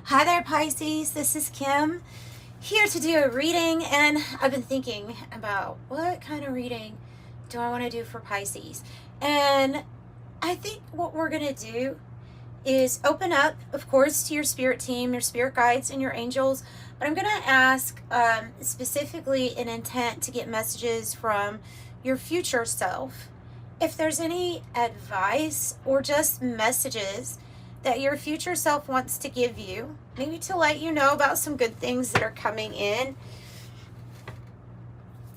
Hi there, Pisces. This is Kim here to do a reading, and I've been thinking about what kind of reading do I want to do for Pisces. And I think what we're going to do is open up, of course, to your spirit team, your spirit guides, and your angels. But I'm going to ask specifically an intent to get messages from your future self. If there's any advice or just messages that your future self wants to give you, maybe to let you know about some good things that are coming in,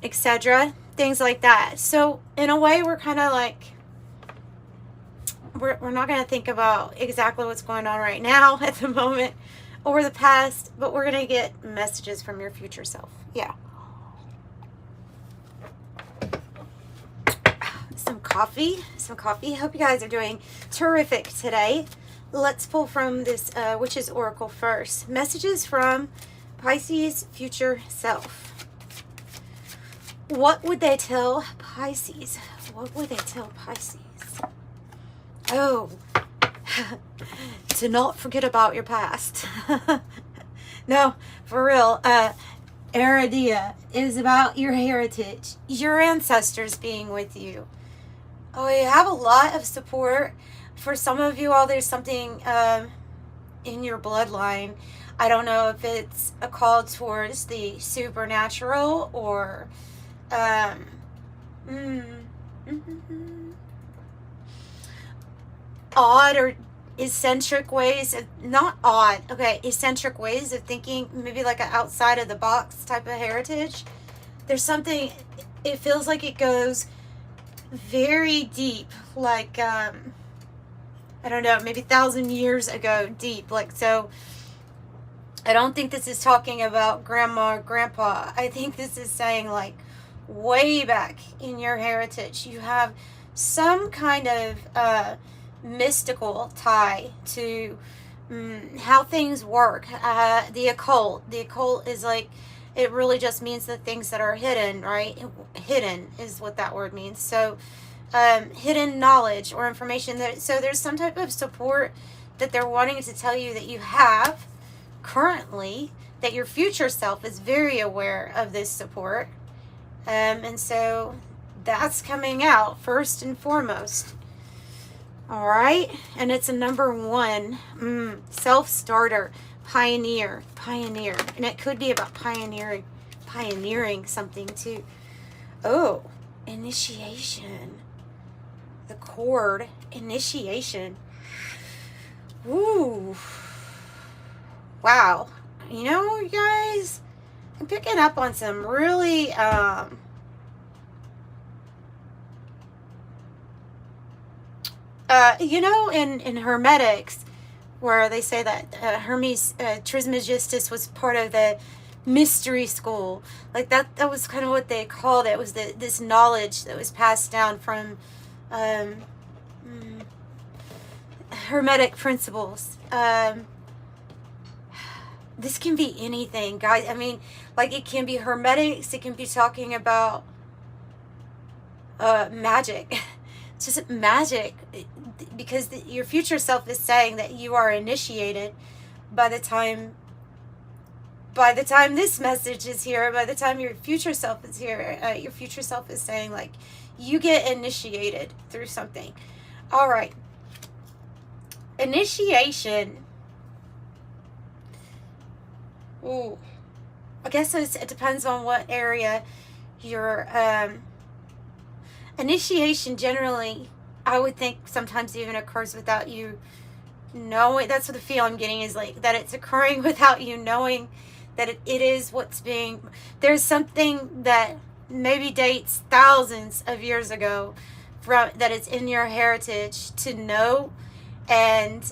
etc., things like that. So in a way, we're kind of like, we're not going to think about exactly what's going on right now at the moment or the past, but we're going to get messages from your future self. Yeah. Some coffee. Hope you guys are doing terrific today. Let's pull from this Witch's Oracle first. Messages from Pisces' future self. What would they tell Pisces? What would they tell Pisces? Oh, to not forget about your past. No, for real. Aradia is about your heritage, your ancestors being with you. Oh, you have a lot of support. For some of you all, there's something in your bloodline. I don't know if it's a call towards the supernatural or odd or eccentric ways of, not odd, okay, eccentric ways of thinking, maybe like an outside of the box type of heritage. There's something, it feels like it goes very deep, like I don't know, maybe 1,000 years ago deep. Like, so I don't think this is talking about grandma or grandpa. I think this is saying like way back in your heritage, you have some kind of mystical tie to how things work. The occult. The occult is like, it really just means the things that are hidden, right? Hidden is what that word means. So hidden knowledge or information. So there's some type of support that they're wanting to tell you that you have currently, that your future self is very aware of this support. And so that's coming out first and foremost. All right. And it's a number 1, self-starter, pioneer. And it could be about pioneering something too. Oh, initiation. The cord, initiation. Ooh. Wow. You know, you guys, I'm picking up on some really, you know, in Hermetics, where they say that Hermes Trismegistus was part of the mystery school. Like that was kind of what they called it. It was this knowledge that was passed down from Hermetic principles. This can be anything, guys. I mean, like, it can be Hermetics. It can be talking about magic. It's just magic, because your future self is saying that you are initiated by the time this message is here, by the time your future self is here. Your future self is saying, like, you get initiated through something. All right. Initiation. Ooh. I guess it depends on what area you're... Initiation generally, I would think, sometimes even occurs without you knowing. That's what the feel I'm getting is, like, that it's occurring without you knowing that it is what's being... There's something that maybe dates thousands of years ago that it's in your heritage to know, and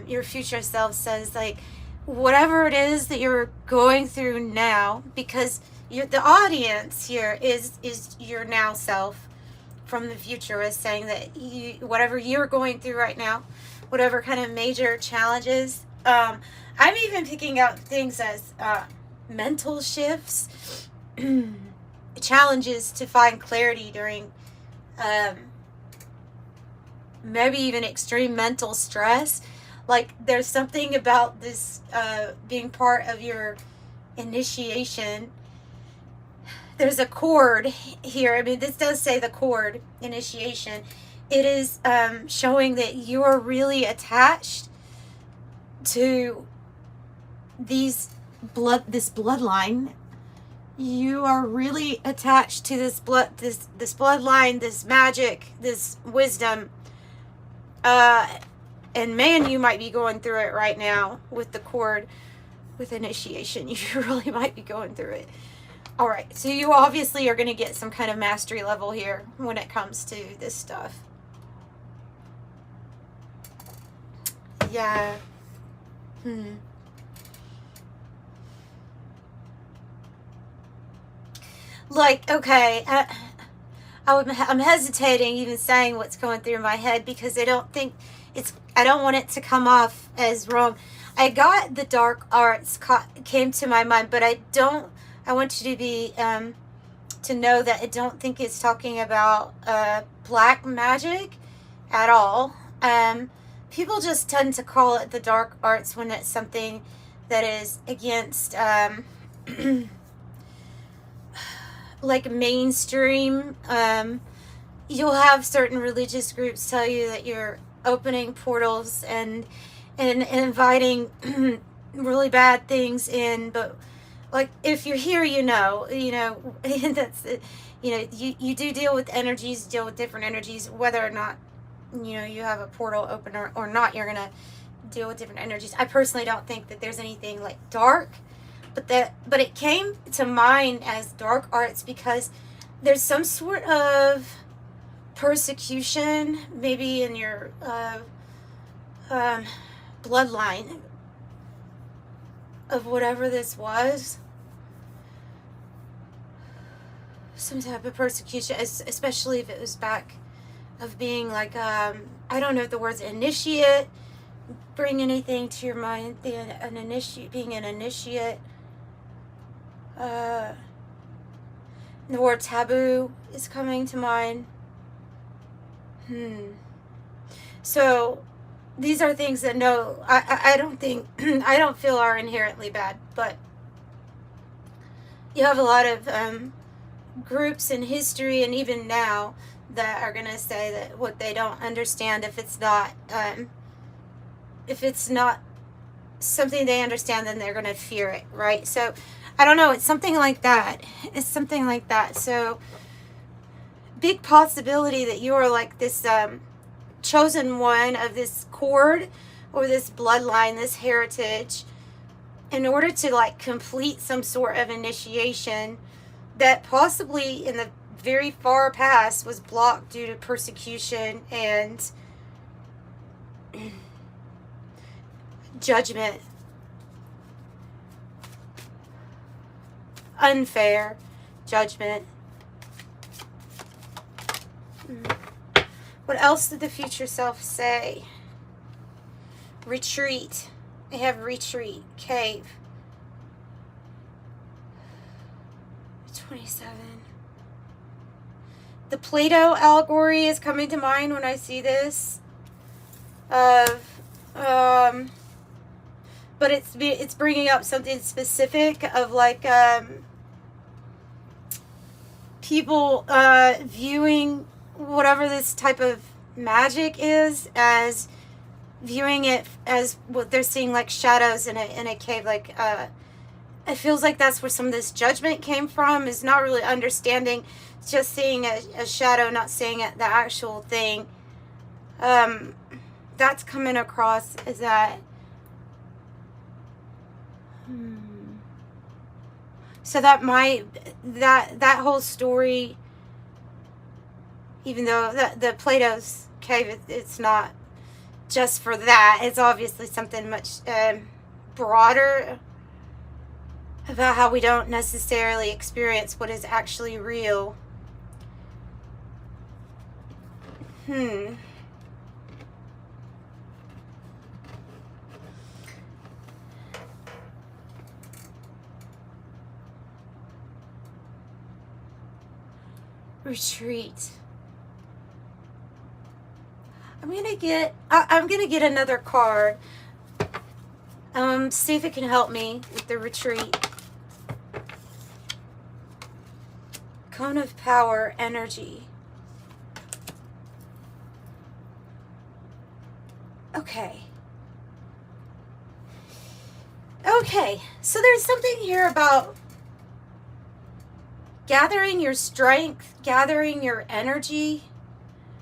your future self says, like, whatever it is that you're going through now, because the audience here is your now self from the future, is saying that whatever you're going through right now, whatever kind of major challenges, I'm even picking out things as mental shifts, challenges to find clarity during maybe even extreme mental stress. Like there's something about this being part of your initiation. There's a cord here. I mean, this does say the cord initiation. It is showing that you are really attached to this bloodline. You are really attached to this bloodline, this magic, this wisdom. And man, you might be going through it right now with the cord, with initiation. You really might be going through it. All right, so you obviously are going to get some kind of mastery level here when it comes to this stuff. Yeah. Like, okay, I'm hesitating even saying what's going through my head because I don't want it to come off as wrong. I got the dark arts came to my mind, but I want you to be, to know that I don't think it's talking about black magic at all. People just tend to call it the dark arts when it's something that is against, like mainstream. You'll have certain religious groups tell you that you're opening portals and inviting really bad things in, but like if you're here, that's it. You do deal with energies, deal with different energies, whether or not you have a portal open or not. You're gonna deal with different energies. I personally don't think that there's anything like dark, but it came to mind as dark arts because there's some sort of persecution maybe in your bloodline of whatever this was. Some type of persecution, especially if it was back of being like, I don't know if the words initiate bring anything to your mind. Being an initiate. The word taboo is coming to mind. So these are things that I don't think, I don't feel are inherently bad, but you have a lot of groups in history and even now that are going to say that what they don't understand, if it's not something they understand, then they're going to fear it, right? So I don't know, it's something like that. So big possibility that you are like this chosen one of this cord or this bloodline, this heritage, in order to like complete some sort of initiation that possibly in the very far past was blocked due to persecution and judgment, unfair judgment. What else did the future self say? Retreat. They have retreat, cave. 27. The Plato allegory is coming to mind when I see this. But it's bringing up something specific of like people viewing whatever this type of magic is as viewing it as what they're seeing like shadows in a cave. Like it feels like that's where some of this judgment came from, is not really understanding, just seeing a shadow, not seeing it, the actual thing. That's coming across as that. So that that whole story, even though the Plato's cave, it's not just for that. It's obviously something much broader about how we don't necessarily experience what is actually real. Retreat. I'm gonna get another card. See if it can help me with the retreat. Cone of power, energy. Okay. Okay, so there's something here about gathering your strength, gathering your energy,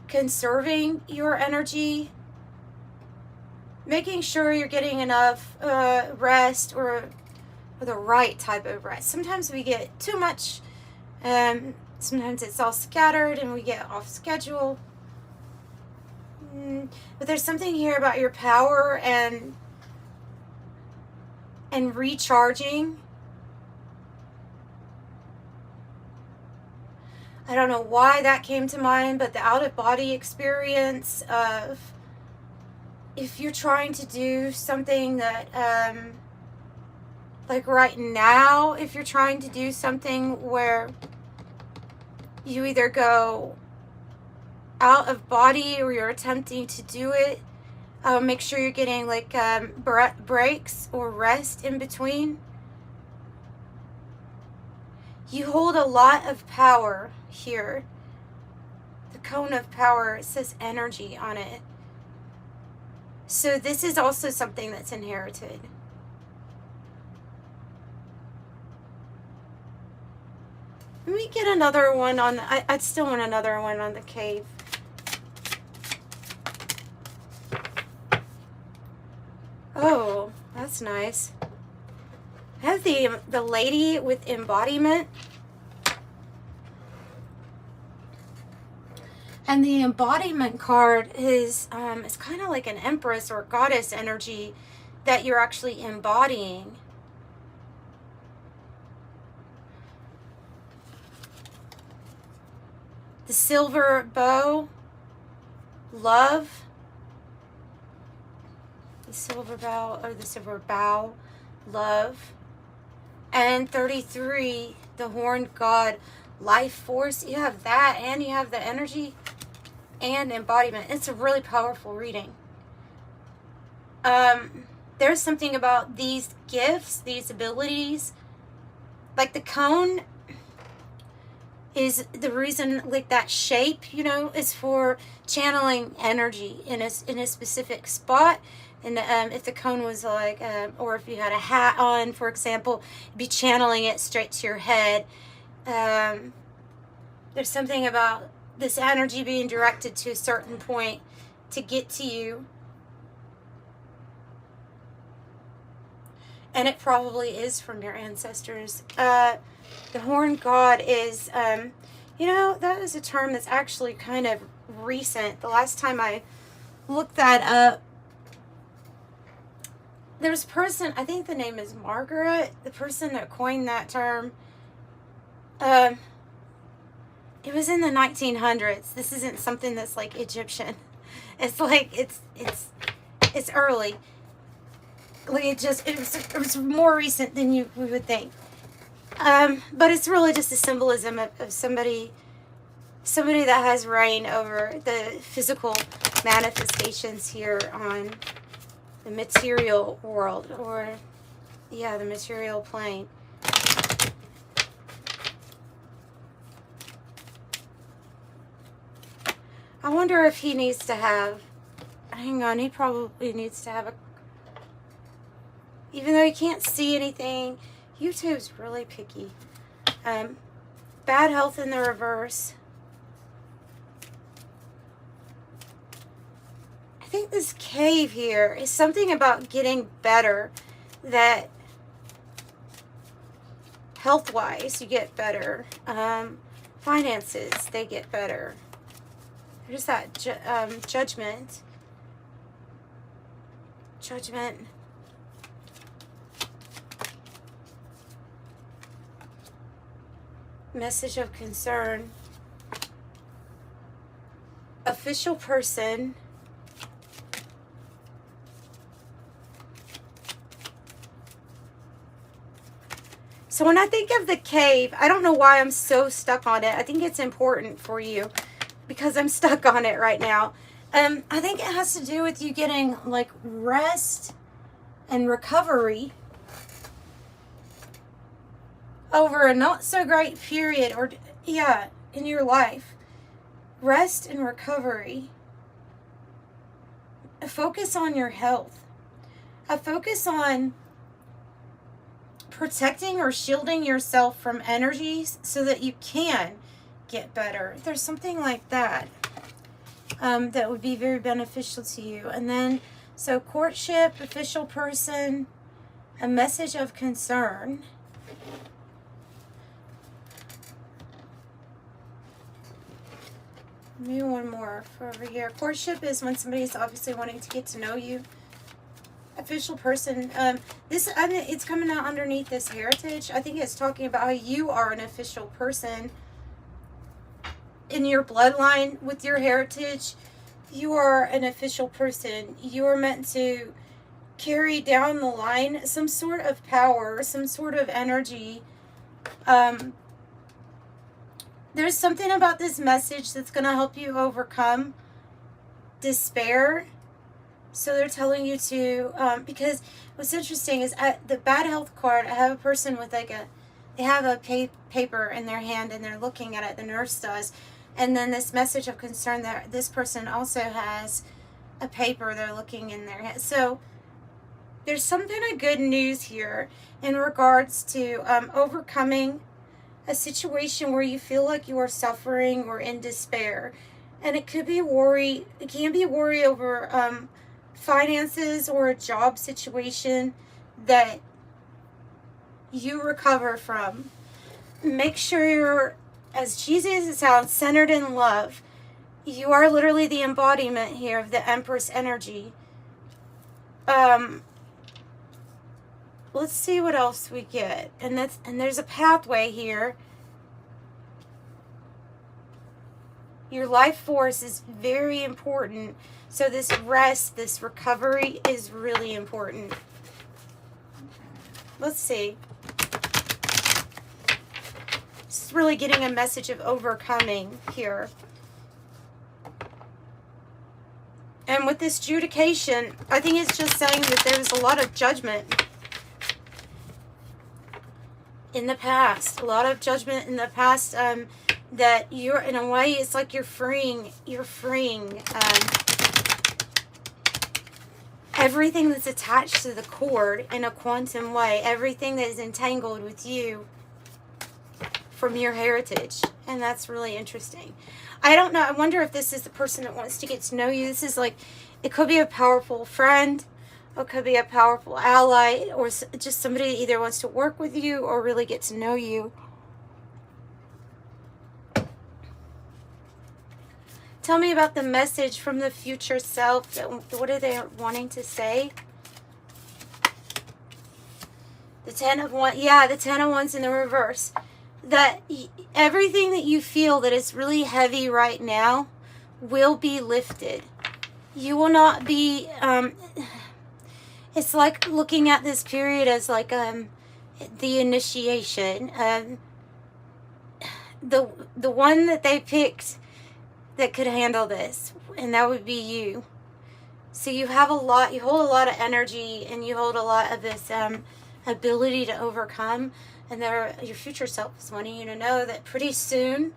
conserving your energy, making sure you're getting enough rest or the right type of rest. Sometimes we get too much, sometimes it's all scattered and we get off schedule. But there's something here about your power and recharging. I don't know why that came to mind, but the out-of-body experience of if you're trying to do something that, like right now, if you're trying to do something where you either go out of body or you're attempting to do it, make sure you're getting like breaks or rest in between. You hold a lot of power here. The cone of power, it says energy on it. So this is also something that's inherited. Let me get another one on, I'd still want another one on the cave. Oh, that's nice. I have the lady with embodiment. And the embodiment card is it's kind of like an empress or goddess energy that you're actually embodying. The silver bow, love. The silver bow, love. And 33, the horned god, life force. You have that, and you have the energy and embodiment. It's a really powerful reading. There's something about these gifts, these abilities. Like the cone is the reason, like that shape, you know, is for channeling energy in a specific spot. And if the cone was like, or if you had a hat on, for example, you'd be channeling it straight to your head. There's something about this energy being directed to a certain point to get to you. And it probably is from your ancestors. The horned god is, you know, that is a term that's actually kind of recent. The last time I looked that up, there's a person, I think the name is Margaret, the person that coined that term. It was in the 1900s. This isn't something that's like Egyptian. It's like, it's early. Like it was more recent than we would think. But it's really just a symbolism of somebody that has reign over the physical manifestations here on the material world, or yeah, the material plane. I wonder if he needs to have, hang on, he probably needs to have a, even though he can't see anything, YouTube's really picky. Bad health in the reverse. I think this cave here is something about getting better, that health-wise you get better. Finances, they get better. There's that judgment. Message of concern. Official person. So when I think of the cave, I don't know why I'm so stuck on it. I think it's important for you because I'm stuck on it right now. I think it has to do with you getting like rest and recovery over a not so great period, or yeah, in your life. Rest and recovery. A focus on your health. A focus on protecting or shielding yourself from energies so that you can get better. There's something like that that would be very beneficial to you. And then, so courtship, official person, a message of concern. Maybe one more for over here. Courtship is when somebody's obviously wanting to get to know you. Official person. It's coming out underneath this heritage. I think it's talking about how you are an official person in your bloodline with your heritage. You are an official person. You are meant to carry down the line some sort of power, some sort of energy. There's something about this message that's going to help you overcome despair. So they're telling you to, because what's interesting is at the bad health card, I have a person with like they have a paper in their hand and they're looking at it, the nurse does. And then this message of concern, that this person also has a paper they're looking in their hand. So there's some kind of good news here in regards to overcoming a situation where you feel like you are suffering or in despair. And it could be worry, it can be worry over finances or a job situation that you recover from. Make sure you're, as cheesy as it sounds, centered in love. You are literally the embodiment here of the Empress energy. Let's see what else we get. And there's a pathway here. Your life force is very important. So this rest, this recovery is really important. Let's see. It's really getting a message of overcoming here. And with this judication, I think it's just saying that there's a lot of judgment in the past. A lot of judgment in the past that you're, in a way, it's like you're freeing everything that's attached to the cord in a quantum way. Everything that is entangled with you from your heritage. And that's really interesting. I don't know. I wonder if this is the person that wants to get to know you. This is like, it could be a powerful friend, or it could be a powerful ally, or just somebody that either wants to work with you or really get to know you. Tell me about the message from the future self. What are they wanting to say? The 10 of Wands. Yeah, the 10 of Wands in the reverse. That everything that you feel that is really heavy right now will be lifted. You will not be, it's like looking at this period as like the initiation. The one that they picked that could handle this, and that would be you. So you have you hold a lot of energy, and you hold a lot of this ability to overcome. And your future self is wanting you to know that pretty soon,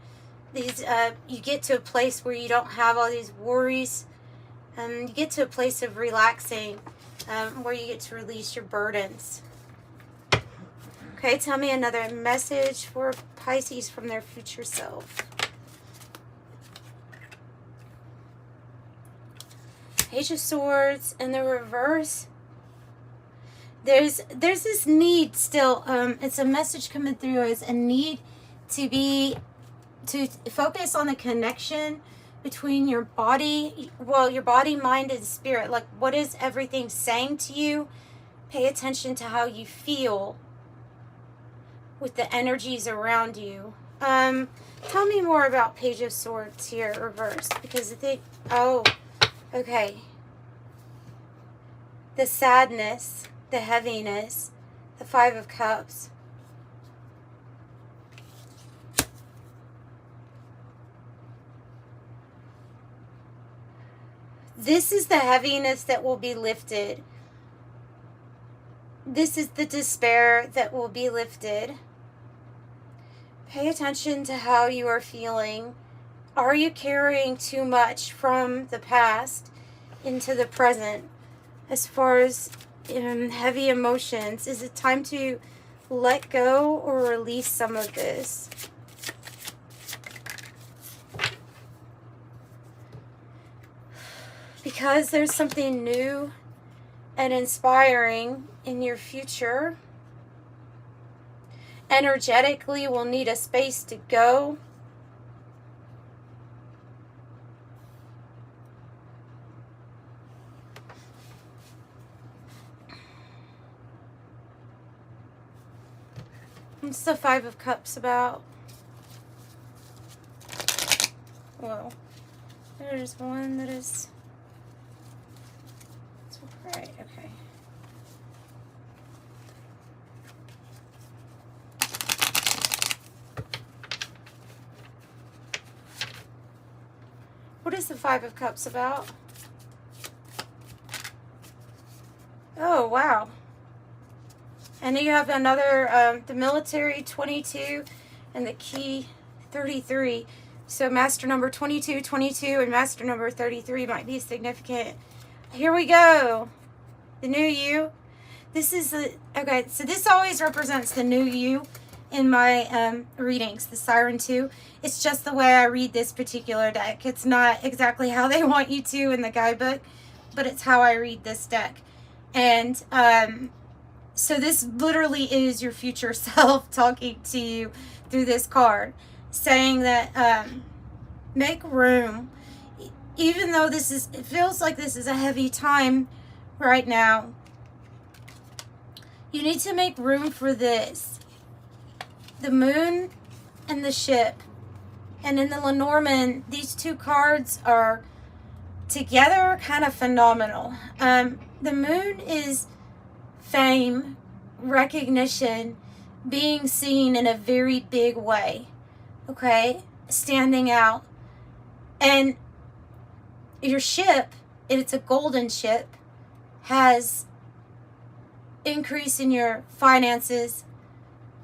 you get to a place where you don't have all these worries. You get to a place of relaxing, where you get to release your burdens. Okay, tell me another message for Pisces from their future self. Page of Swords in the reverse. There's this need still. It's a message coming through as a need to focus on the connection between your body, your body, mind, and spirit. Like, what is everything saying to you? Pay attention to how you feel with the energies around you. Tell me more about Page of Swords here, reversed, because I think, okay. The sadness, the heaviness, the 5 of Cups. This is the heaviness that will be lifted. This is the despair that will be lifted. Pay attention to how you are feeling. Are you carrying too much from the past into the present? As far as heavy emotions, is it time to let go or release some of this? Because there's something new and inspiring in your future. Energetically, we'll need a space to go. What's the Five of Cups about? Well, there's one that is... Right, okay. What is the Five of Cups about? Oh, wow. And then you have another, the military 22 and the key 33. So master number 22, 22, and master number 33 might be significant. Here we go. The new you. This is the, okay, so this always represents the new you in my readings, the Siren 2. It's just the way I read this particular deck. It's not exactly how they want you to in the guidebook, but it's how I read this deck. And so this literally is your future self talking to you through this card, saying that make room. Even though this is, it feels like this is a heavy time right now, you need to make room for this. The moon and the ship. And in the Lenormand, these two cards are together kind of phenomenal. The moon is fame, recognition, being seen in a very big way. Okay? Standing out. And your ship, and it's a golden ship, has increase in your finances,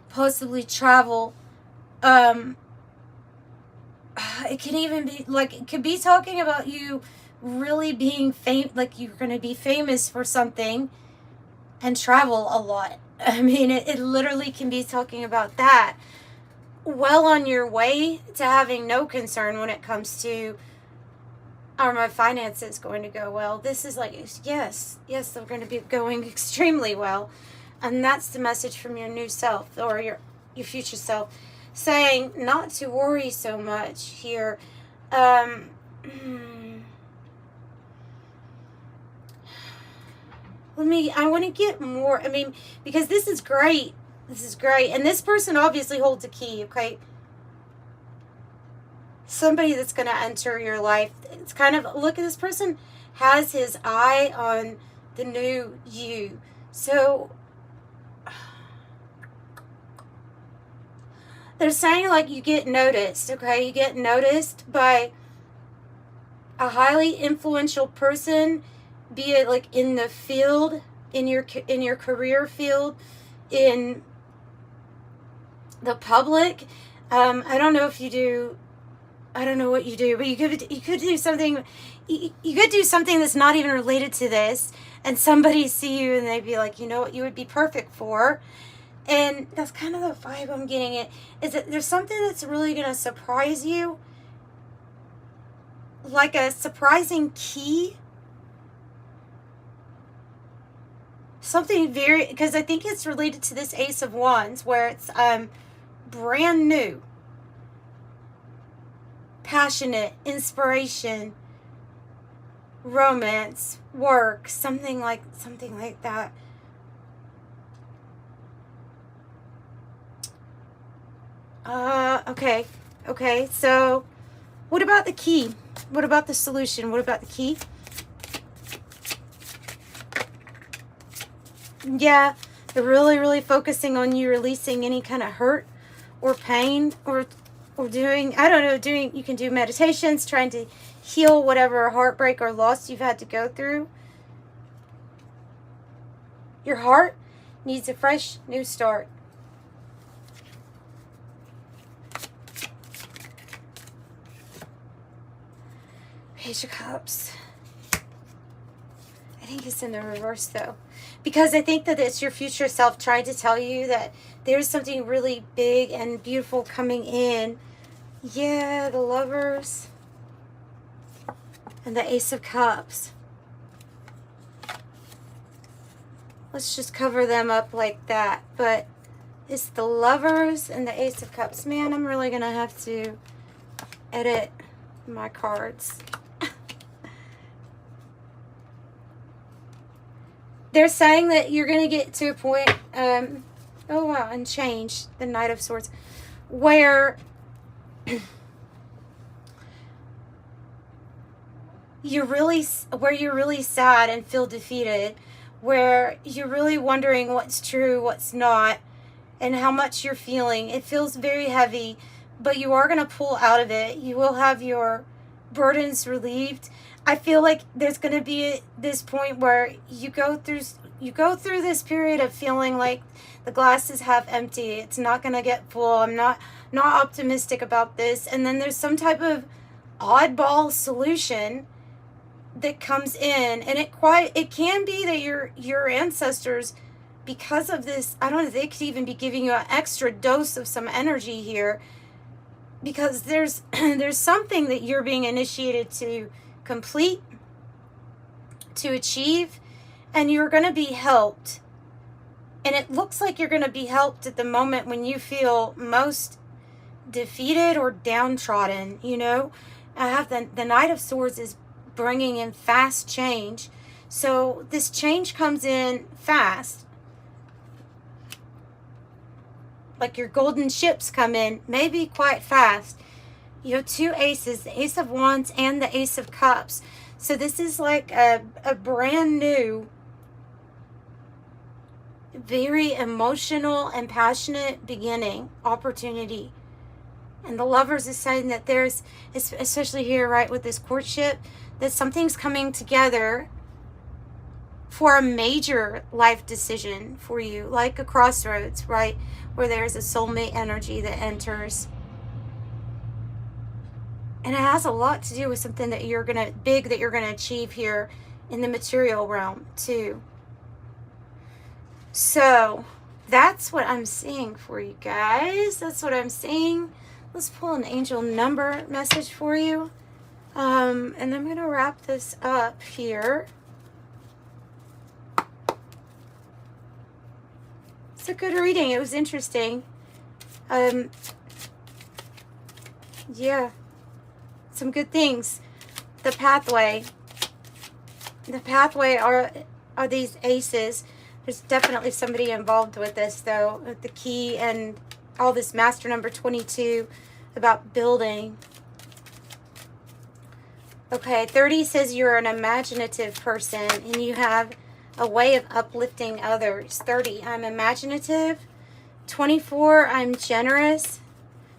possibly travel. It can even be like, it could be talking about you really being like you're going to be famous for something and travel a lot. I mean, it literally can be talking about that. Well on your way to having no concern when it comes to, are my finances going to go well? This is like, yes, they're going to be going extremely well. And that's the message from your new self, or your future self, saying not to worry so much here. I want to get more, I mean, because this is great. This is great. And this person obviously holds a key, okay? Somebody that's going to enter your life. It's kind of, look at this person has his eye on the new you. So they're saying like you get noticed, okay? You get noticed by a highly influential person, be it like in the field, in your career field, in the public. I don't know if you do, I don't know what you do, but you could do something, you could do something that's not even related to this, and somebody see you and they'd be like, you know what you would be perfect for. And that's kind of the vibe I'm getting. It is that there's something that's really going to surprise you, like a surprising key. Something very, because I think it's related to this Ace of Wands, where it's brand new, passionate, inspiration, romance, work, something like that. Okay, so what about the key? What about the solution? What about the key? Yeah, they're really focusing on you releasing any kind of hurt or pain, or doing, I don't know, you can do meditations, trying to heal whatever heartbreak or loss you've had to go through. Your heart needs a fresh new start. Page of Cups. I think it's in the reverse though, because I think that it's your future self trying to tell you that there's something really big and beautiful coming in. Yeah, the Lovers and the Ace of Cups. Let's just cover them up like that. But it's the Lovers and the Ace of Cups. Man, I'm really going to have to edit my cards. They're saying that you're going to get to a point, oh wow, and change the Knight of Swords, where you're really sad and feel defeated, where you're really wondering what's true, what's not, and how much you're feeling. It feels very heavy, but you are going to pull out of it. You will have your burdens relieved. I feel like there's going to be this point where you go through this period of feeling like the glass is half empty. It's not going to get full. I'm not optimistic about this. And then there's some type of oddball solution that comes in, and it can be that your ancestors, because of this, I don't know, they could even be giving you an extra dose of some energy here, because there's something that you're being initiated to complete, to achieve, and you're going to be helped. And it looks like you're going to be helped at the moment when you feel most defeated or downtrodden. You know, I have the Knight of Swords is bringing in fast change. So this change comes in fast. Like your golden ships come in, maybe quite fast. You have two aces, the Ace of Wands and the Ace of Cups. So this is like a brand new, very emotional and passionate beginning, opportunity. And the Lovers is saying that there's, especially here, right, with this courtship, that something's coming together for a major life decision for you, like a crossroads, right, where there's a soulmate energy that enters. And it has a lot to do with something that you're gonna achieve here in the material realm too. So that's what I'm seeing for you guys. That's what I'm seeing. Let's pull an angel number message for you. And I'm gonna wrap this up here. It's a good reading. It was interesting. Yeah. Some good things. The pathway are these aces. There's definitely somebody involved with this though, with the key and all this master number 22 about building. Okay, 30 says you're an imaginative person and you have a way of uplifting others. 30, I'm imaginative. 24, I'm generous.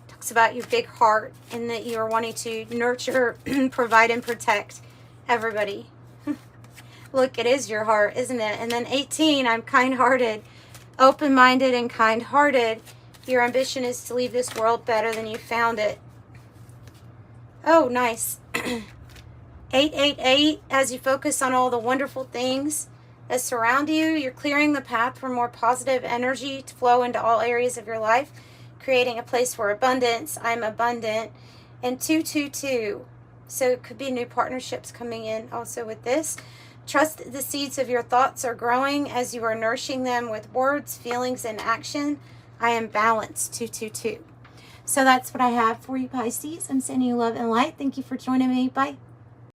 Talks about your big heart and that you're wanting to nurture, provide, and protect everybody. Look, it is your heart, isn't it? And then 18, I'm kind-hearted, open-minded, and kind-hearted. Your ambition is to leave this world better than you found it. Oh, nice. 888, as you focus on all the wonderful things that surround you, you're clearing the path for more positive energy to flow into all areas of your life, creating a place for abundance. I'm abundant. And 222, so it could be new partnerships coming in also with this. Trust the seeds of your thoughts are growing as you are nourishing them with words, feelings, and action. I am balanced. 222. So that's what I have for you, Pisces. I'm sending you love and light. Thank you for joining me. Bye.